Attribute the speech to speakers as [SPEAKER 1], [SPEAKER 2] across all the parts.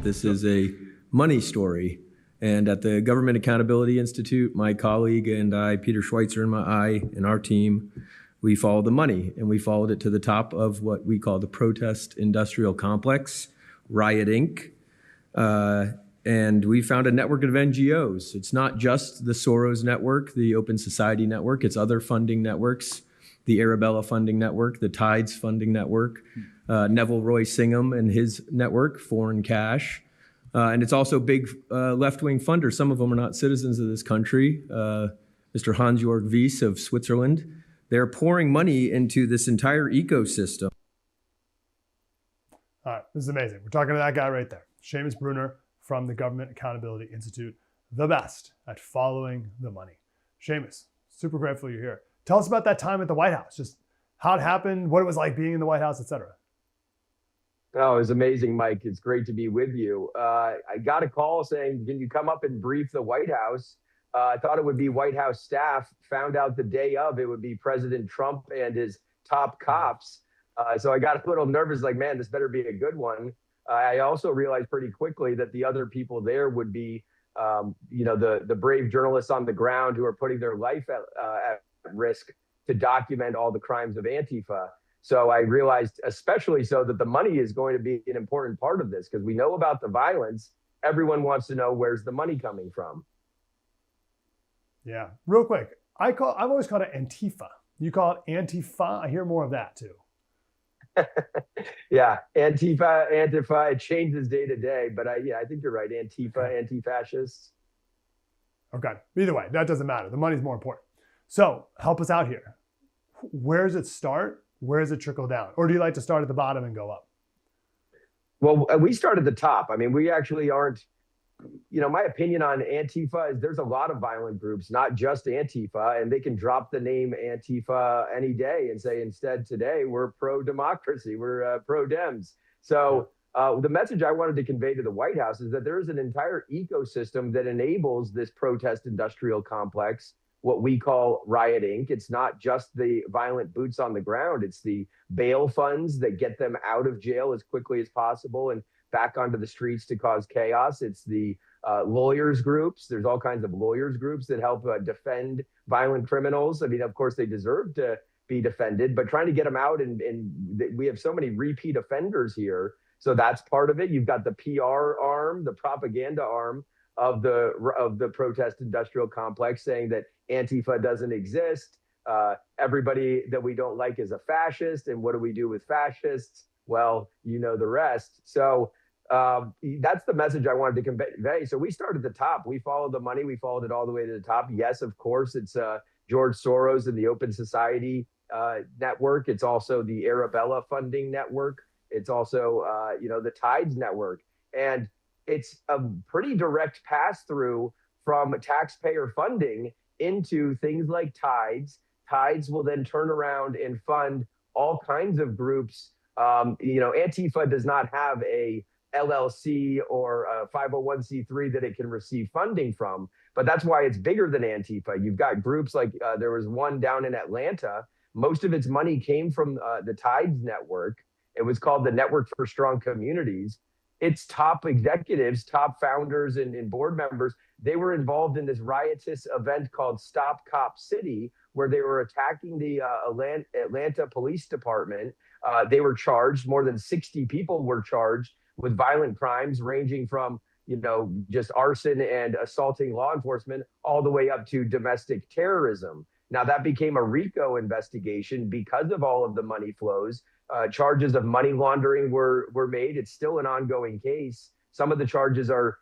[SPEAKER 1] This is a money story. And at the Government Accountability Institute, my colleague and I, Peter Schweizer and our team, we followed the money, and we followed it to the top of what we call the protest industrial complex, Riot Inc. And we found a network of NGOs. It's not just the Soros network, the Open Society network, it's other funding networks, the Arabella funding network, the Tides funding network, Neville Roy Singham and his network, Foreign Cash. And it's also big left-wing funders. Some of them are not citizens of this country. Mr. Hans-Jörg Wyss of Switzerland. They're pouring money into this entire ecosystem.
[SPEAKER 2] All right, this is amazing. We're talking to that guy right there, Seamus Bruner from the Government Accountability Institute, the best at following the money. Seamus, super grateful you're here. Tell us about that time at the White House, just how it happened, what it was like being in the White House, et cetera.
[SPEAKER 3] Oh, it was amazing, Mike. It's great to be with you. I got a call saying, can you come up and brief the White House? I thought it would be White House staff, found out the day of it would be President Trump and his top cops. So I got a little nervous, like, man, this better be a good one. I also realized pretty quickly that the other people there would be, the brave journalists on the ground who are putting their life at risk to document all the crimes of Antifa. So I realized, especially so, that the money is going to be an important part of this, because we know about the violence. Everyone wants to know, where's the money coming from?
[SPEAKER 2] Yeah, real quick. I've always called it Antifa. You call it Antifa. I hear more of that too.
[SPEAKER 3] Yeah, Antifa. It changes day to day, but I think you're right. Antifa, anti-fascists.
[SPEAKER 2] Okay. Either way, that doesn't matter. The money's more important. So help us out here. Where does it start? Where does it trickle down? Or do you like to start at the bottom and go up?
[SPEAKER 3] Well, we start at the top. I mean, we actually aren't. My opinion on Antifa is there's a lot of violent groups, not just Antifa, and they can drop the name Antifa any day and say, instead, today, we're pro-democracy, we're pro-Dems. So the message I wanted to convey to the White House is that there is an entire ecosystem that enables this protest industrial complex, what we call Riot Inc. It's not just the violent boots on the ground. It's the bail funds that get them out of jail as quickly as possible and back onto the streets to cause chaos. It's the lawyers groups. There's all kinds of lawyers groups that help defend violent criminals. I mean, of course, they deserve to be defended, but trying to get them out, and we have so many repeat offenders here. So that's part of it. You've got the PR arm, the propaganda arm of the protest industrial complex, saying that Antifa doesn't exist. Everybody that we don't like is a fascist. And what do we do with fascists? Well, you know the rest. So that's the message I wanted to convey. So we started at the top. We followed the money. We followed it all the way to the top. Yes, of course, it's George Soros and the Open Society network. It's also the Arabella funding network. It's also, the Tides network. And it's a pretty direct pass through from taxpayer funding into things like Tides. Tides will then turn around and fund all kinds of groups. Antifa does not have a LLC or a 501c3 that it can receive funding from, but that's why it's bigger than Antifa. You've got groups like there was one down in Atlanta. Most of its money came from the Tides network. It was called the Network for Strong Communities. Its top executives, top founders and board members, they were involved in this riotous event called Stop Cop City, where they were attacking the Atlanta Police Department. They were charged, more than 60 people were charged with violent crimes ranging from, just arson and assaulting law enforcement all the way up to domestic terrorism. Now that became a RICO investigation because of all of the money flows. Charges of money laundering were made. It's still an ongoing case. Some of the charges are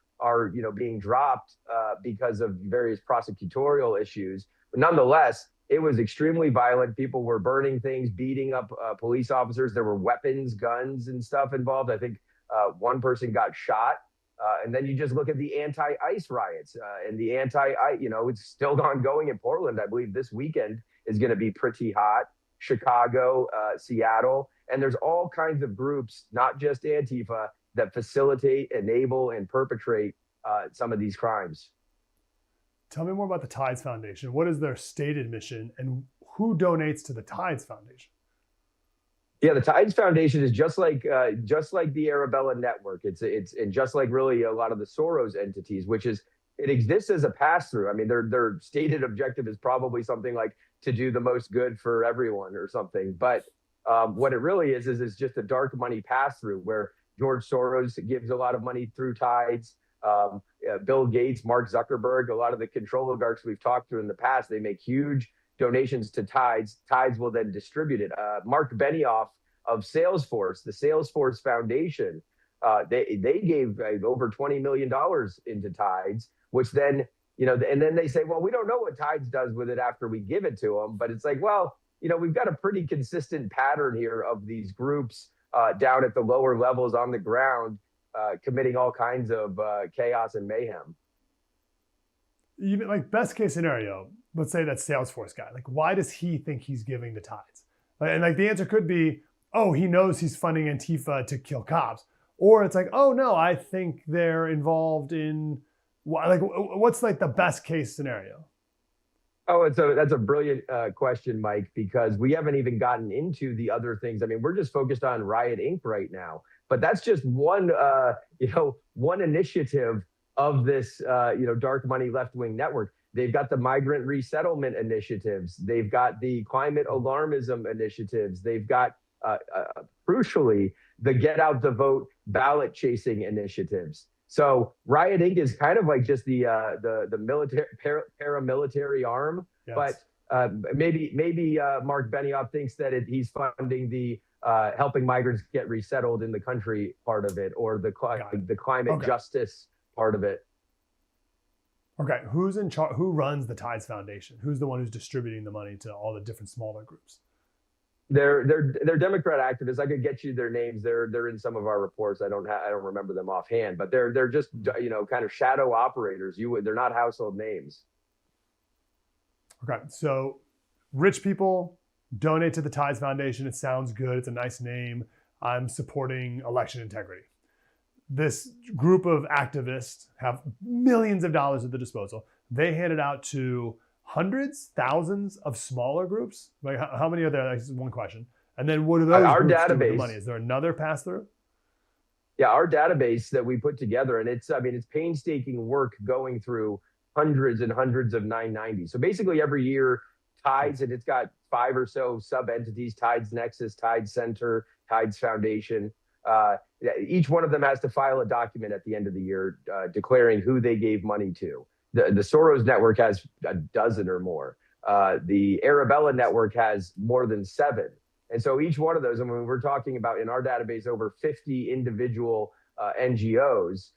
[SPEAKER 3] being dropped because of various prosecutorial issues. But nonetheless, it was extremely violent. People were burning things, beating up police officers. There were weapons, guns, and stuff involved. I think one person got shot. And then you just look at the anti-ICE riots and the anti-ICE, it's still ongoing in Portland. I believe this weekend is going to be pretty hot. Chicago, Seattle. And there's all kinds of groups, not just Antifa, that facilitate, enable, and perpetrate some of these crimes.
[SPEAKER 2] Tell me more about the Tides Foundation. What is their stated mission, and who donates to the Tides Foundation?
[SPEAKER 3] Yeah, the Tides Foundation is just like the Arabella Network. It's and just like really a lot of the Soros entities, which is it exists as a pass through. I mean, their stated objective is probably something like to do the most good for everyone or something. But what it really is it's just a dark money pass through where George Soros gives a lot of money through Tides. Bill Gates, Mark Zuckerberg, a lot of the control oligarchs we've talked to in the past, they make huge donations to Tides. Tides will then distribute it. Mark Benioff of Salesforce, the Salesforce Foundation, they gave over $20 million into Tides, which then, and then they say, well, we don't know what Tides does with it after we give it to them. But it's like, well, we've got a pretty consistent pattern here of these groups down at the lower levels on the ground committing all kinds of chaos and mayhem.
[SPEAKER 2] Even like best case scenario, let's say that Salesforce guy, like why does he think he's giving to Tides? And like the answer could be, oh, he knows he's funding Antifa to kill cops. Or it's like, oh no, I think they're involved in, like what's like the best case scenario?
[SPEAKER 3] Oh, that's a brilliant question, Mike, because we haven't even gotten into the other things. I mean, we're just focused on Riot Inc. right now, but that's just one initiative of this, dark money left-wing network. They've got the migrant resettlement initiatives. They've got the climate alarmism initiatives. They've got, crucially, the get out the vote ballot chasing initiatives. So Riot Inc. is kind of like just the military paramilitary arm, yes. But maybe Mark Benioff thinks that he's funding the helping migrants get resettled in the country part of it, or the climate justice part of it.
[SPEAKER 2] Okay, who's in charge? Who runs the Tides Foundation? Who's the one who's distributing the money to all the different smaller groups?
[SPEAKER 3] They're Democrat activists. I could get you their names. They're in some of our reports. I don't remember them offhand, but they're just kind of shadow operators. They're not household names.
[SPEAKER 2] Okay, so rich people donate to the Tides Foundation. It sounds good. It's a nice name. I'm supporting election integrity. This group of activists have millions of dollars at their disposal. They hand it out to hundreds, thousands of smaller groups. Like how many are there? That's one question. And then what do those
[SPEAKER 3] our
[SPEAKER 2] groups
[SPEAKER 3] database
[SPEAKER 2] do with the money? Is there another pass through?
[SPEAKER 3] Yeah, our database that we put together, and it's painstaking work going through hundreds and hundreds of 990. So basically every year, Tides, and it's got 5 or so sub entities: Tides Nexus, Tides Center, Tides Foundation. Each one of them has to file a document at the end of the year declaring who they gave money to. The Soros network has a dozen or more. The Arabella network has more than 7. And so each one of those, I mean, we're talking about in our database over 50 individual NGOs.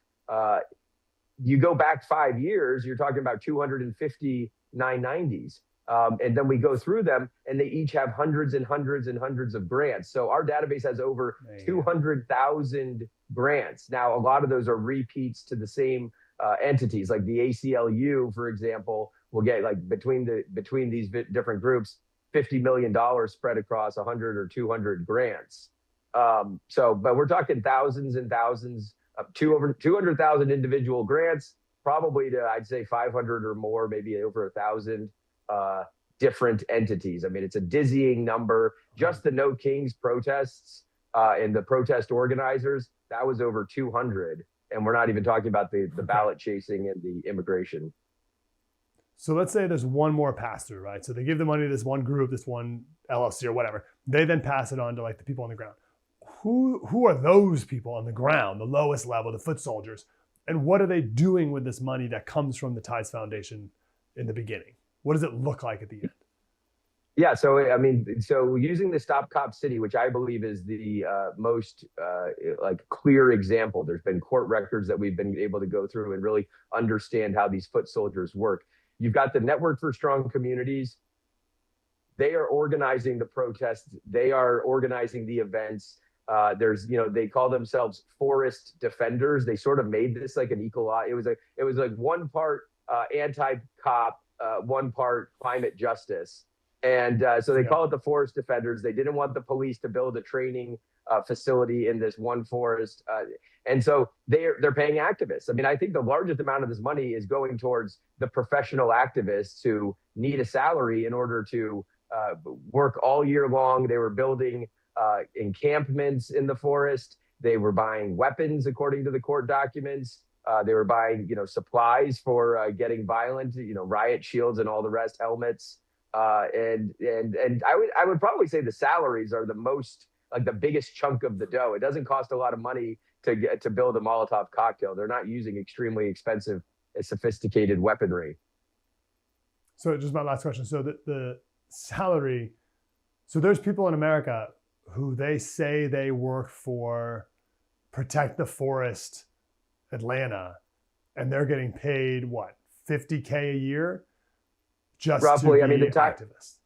[SPEAKER 3] You go back 5 years, you're talking about 250 990s. And then we go through them, and they each have hundreds and hundreds and hundreds of grants. So our database has over 200,000 grants. Now, a lot of those are repeats to the same entities, like the ACLU, for example, will get like between these different groups, $50 million spread across 100 or 200 grants. But we're talking thousands and thousands of 200,000 individual grants, probably to, I'd say 500 or more, maybe over 1,000 different entities. I mean, it's a dizzying number. Just the No Kings protests and the protest organizers, that was over 200. And we're not even talking about the ballot chasing and the immigration.
[SPEAKER 2] So let's say there's one more pass through, right? So they give the money to this one group, this one LLC or whatever. They then pass it on to like the people on the ground. Who are those people on the ground, the lowest level, the foot soldiers? And what are they doing with this money that comes from the Tides Foundation in the beginning? What does it look like at the end?
[SPEAKER 3] Yeah, so using the Stop Cop City, which I believe is the most clear example. There's been court records that we've been able to go through and really understand how these foot soldiers work. You've got the Network for Strong Communities. They are organizing the protests. They are organizing the events. They call themselves forest defenders. They sort of made this like an equal. It was like one part anti-cop, one part climate justice. And so they call it the forest defenders. They didn't want the police to build a training facility in this one forest. And so they're paying activists. I mean, I think the largest amount of this money is going towards the professional activists who need a salary in order to work all year long. They were building encampments in the forest. They were buying weapons, according to the court documents. They were buying, supplies for getting violent, riot shields and all the rest, helmets. And I would probably say the salaries are the most, like the biggest chunk of the dough. It doesn't cost a lot of money to build a Molotov cocktail. They're not using extremely expensive, sophisticated weaponry.
[SPEAKER 2] So just my last question. So the salary, so there's people in America who they say they work for Protect the Forest Atlanta, and they're getting paid what, $50K a year just
[SPEAKER 3] roughly.
[SPEAKER 2] to be activists.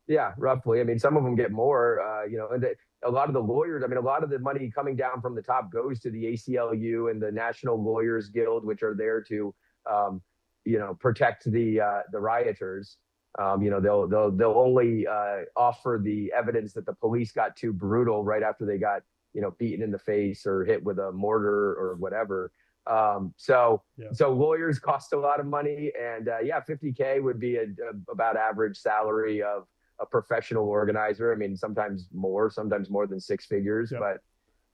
[SPEAKER 3] Yeah, roughly. I mean, some of them get more. And a lot of the lawyers. I mean, a lot of the money coming down from the top goes to the ACLU and the National Lawyers Guild, which are there to, protect the rioters. They'll only offer the evidence that the police got too brutal right after they got beaten in the face or hit with a mortar or whatever. So lawyers cost a lot of money, and $50K would be about average salary of a professional organizer. I mean, sometimes more than six figures. Yep.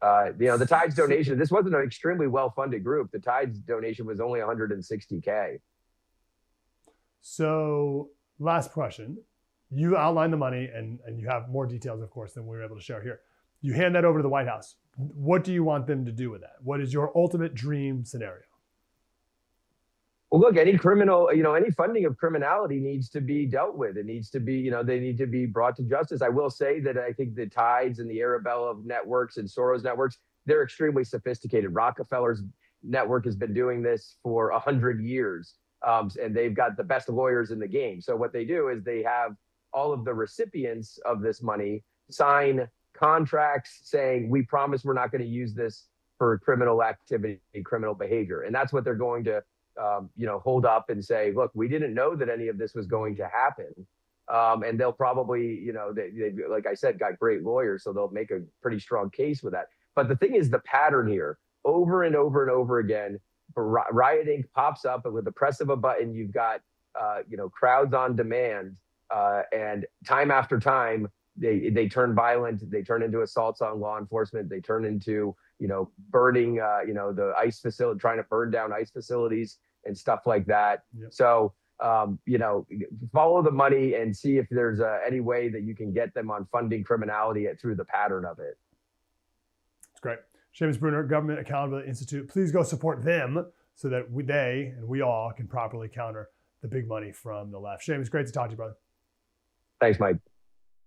[SPEAKER 3] But the Tides donation, this wasn't an extremely well-funded group. The Tides donation was only $160K.
[SPEAKER 2] So last question, you outlined the money and you have more details, of course, than we were able to share here. You hand that over to the White House. What do you want them to do with that? What is your ultimate dream scenario?
[SPEAKER 3] Well, look, any criminal, any funding of criminality needs to be dealt with. It needs to be, they need to be brought to justice. I will say that I think the Tides and the Arabella networks and Soros networks, they're extremely sophisticated. Rockefeller's network has been doing this for 100 years, and they've got the best lawyers in the game. So what they do is they have all of the recipients of this money sign contracts saying, we promise we're not going to use this for criminal activity, criminal behavior. And that's what they're going to hold up and say, look, we didn't know that any of this was going to happen. And they'll probably, they, like I said, got great lawyers, so they'll make a pretty strong case with that. But the thing is, the pattern here, over and over and over again, Riot Inc. pops up, and with the press of a button, you've got, crowds on demand, and time after time, they turn violent, they turn into assaults on law enforcement, they turn into, burning, the ICE facility, trying to burn down ICE facilities and stuff like that. Yep. So, follow the money and see if there's any way that you can get them on funding criminality through the pattern of it.
[SPEAKER 2] That's great. Seamus Bruner, Government Accountability Institute. Please go support them so that they and we all can properly counter the big money from the left. Seamus, great to talk to you, brother.
[SPEAKER 3] Thanks, Mike.